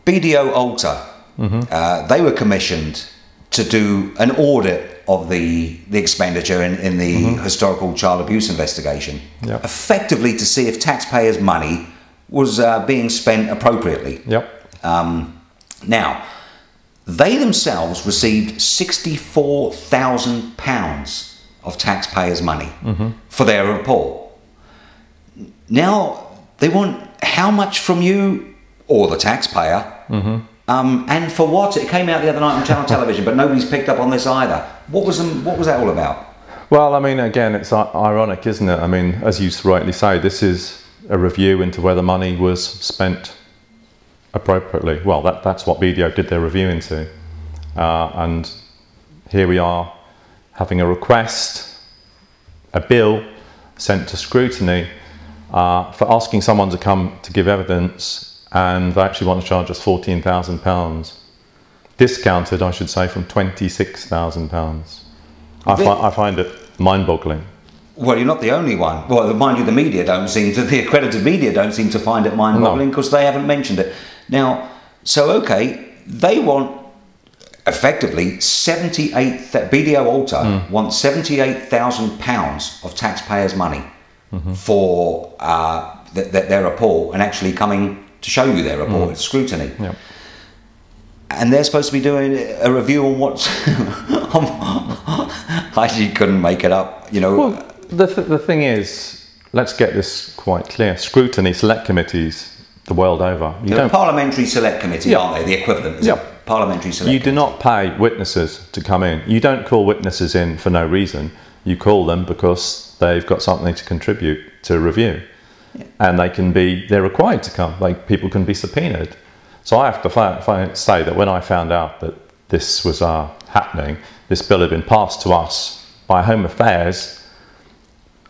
BDO Alta, they were commissioned to do an audit of the expenditure in the historical child abuse investigation, effectively to see if taxpayers' money was being spent appropriately. Now, they themselves received £64,000 of taxpayers' money for their report. Now, they want how much from you or the taxpayer, and for what? It came out the other night on Channel Television, but nobody's picked up on this either. What was that all about? Well, I mean, again, it's ironic, isn't it? I mean, as you rightly say, this is a review into whether money was spent appropriately. Well, that's what BDO did their review into. And here we are having a request, a bill sent to Scrutiny for asking someone to come to give evidence, and they actually want to charge us £14,000. Discounted, I should say, from £26,000. I find it mind-boggling. Well, you're not the only one. Well, mind you, the accredited media don't seem to find it mind-boggling because they haven't mentioned it. Now, so okay, they want effectively BDO Alta wants £78,000 of taxpayers' money for their report and actually coming to show you their report. It's Scrutiny. And they're supposed to be doing a review on what's... I actually couldn't make it up, you know. Well, the thing is, let's get this quite clear. Scrutiny select committees the world over. They're a parliamentary select committee, aren't they? The equivalent, is it? Parliamentary select committee. You do not pay witnesses to come in. You don't call witnesses in for no reason. You call them because they've got something to contribute to a review. And they're required to come. Like, people can be subpoenaed. So I have to say that when I found out that this was happening, this bill had been passed to us by Home Affairs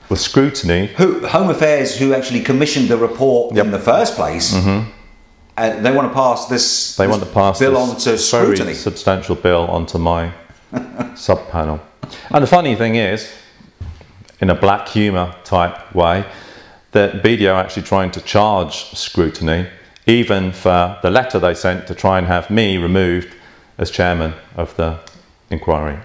with Scrutiny. Home Affairs, who actually commissioned the report in the first place, they want to pass this bill on to Scrutiny. Very substantial bill onto my sub-panel. And the funny thing is, in a black humour type way, that BDO are actually trying to charge Scrutiny even for the letter they sent to try and have me removed as chairman of the inquiry.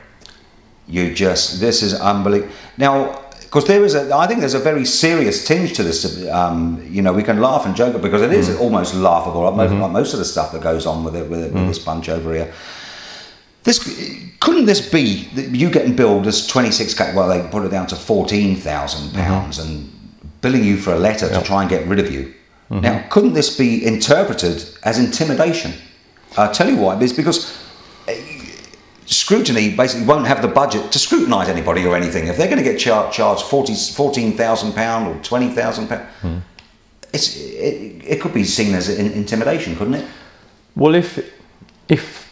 This is unbelievable. Now, because I think there's a very serious tinge to this. You know, we can laugh and joke because it is almost laughable, like most of the stuff that goes on with this bunch over here. Couldn't this be you getting billed as 26K? Well, they put it down to £14,000 and billing you for a letter to try and get rid of you. Now, couldn't this be interpreted as intimidation? I'll tell you why. It's because Scrutiny basically won't have the budget to scrutinise anybody or anything. If they're going to get charged £14,000 or £20,000, it could be seen as intimidation, couldn't it? Well, if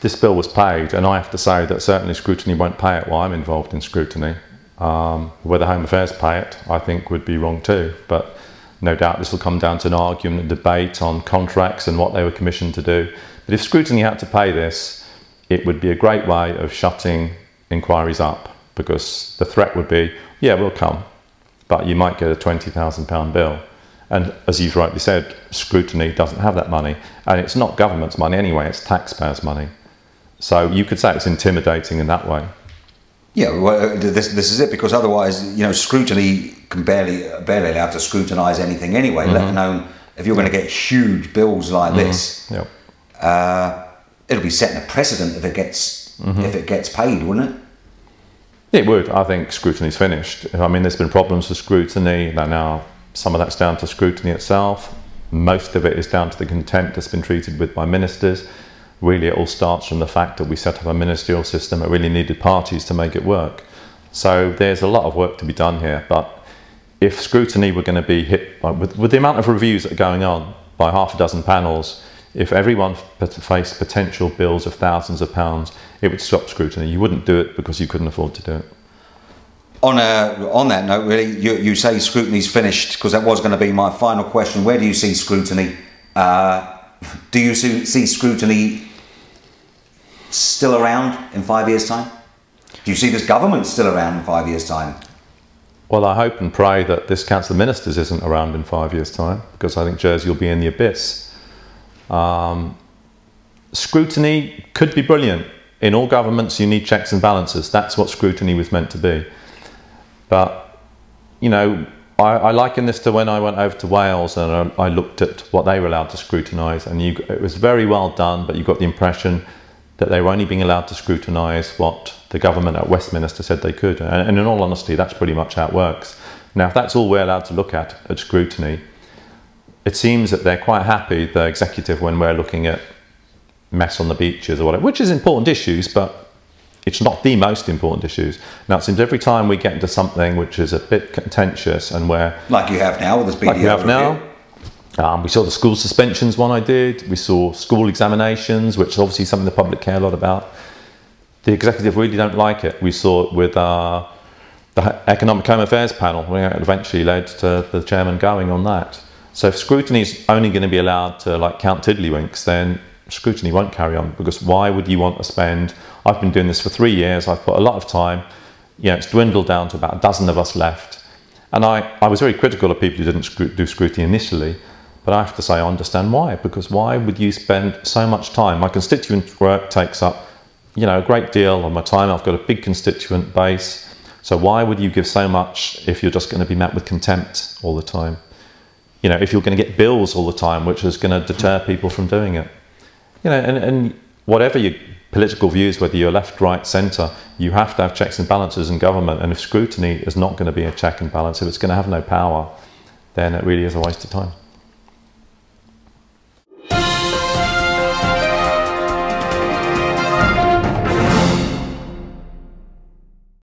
this bill was paid, and I have to say that certainly Scrutiny won't pay it while I'm involved in Scrutiny, whether Home Affairs pay it, I think would be wrong too. But no doubt this will come down to an argument and debate on contracts and what they were commissioned to do. But if Scrutiny had to pay this, it would be a great way of shutting inquiries up, because the threat would be, yeah, we'll come, but you might get a £20,000 bill. And as you've rightly said, Scrutiny doesn't have that money, and it's not government's money anyway, it's taxpayers' money. So you could say it's intimidating in that way. Yeah, well, this is it, because otherwise, you know, Scrutiny can barely allowed to scrutinise anything anyway, let alone if you're going to get huge bills like this. It'll be setting a precedent if it gets paid, wouldn't it? It would. I think Scrutiny's finished. I mean, there's been problems with Scrutiny. Now, some of that's down to Scrutiny itself. Most of it is down to the contempt that's been treated with by ministers. Really, it all starts from the fact that we set up a ministerial system. It really needed parties to make it work. So there's a lot of work to be done here. But if Scrutiny were going to be hit with the amount of reviews that are going on by half a dozen panels, if everyone faced potential bills of thousands of pounds, it would stop Scrutiny. You wouldn't do it because you couldn't afford to do it. On that note, really, you say Scrutiny's finished, because that was going to be my final question. Where do you see Scrutiny? Do you see Scrutiny still around in 5 years' time? Do you see this government still around in 5 years' time? Well, I hope and pray that this Council of Ministers isn't around in 5 years' time, because I think Jersey will be in the abyss. scrutiny could be brilliant. In all governments, you need checks and balances. That's what scrutiny was meant to be. But, you know, I liken this to when I went over to Wales and I looked at what they were allowed to scrutinise, and it was very well done, but you got the impression that they were only being allowed to scrutinise what the government at Westminster said they could. And in all honesty, that's pretty much how it works. Now, if that's all we're allowed to look at scrutiny, it seems that they're quite happy, the executive, when we're looking at mess on the beaches or whatever, which is important issues, but it's not the most important issues. Now, it seems every time we get into something which is a bit contentious and where... Like you have now with this BDO like you have now. We saw the school suspensions one I did. We saw school examinations, which is obviously something the public care a lot about. The executive really don't like it. We saw it with the Economic Home Affairs panel, where it eventually led to the chairman going on that. So if scrutiny is only going to be allowed to like count tiddlywinks, then scrutiny won't carry on, because why would you want to spend... I've been doing this for 3 years, I've put a lot of time, you know, it's dwindled down to about a dozen of us left. And I was very critical of people who didn't do scrutiny initially, but I have to say I understand why, because why would you spend so much time? My constituent work takes up, you know, a great deal of my time. I've got a big constituent base, so why would you give so much if you're just going to be met with contempt all the time? You know, if you're going to get bills all the time, which is going to deter people from doing it. You know, and whatever your political views, whether you're left, right, centre, you have to have checks and balances in government. And if scrutiny is not going to be a check and balance, if it's going to have no power, then it really is a waste of time.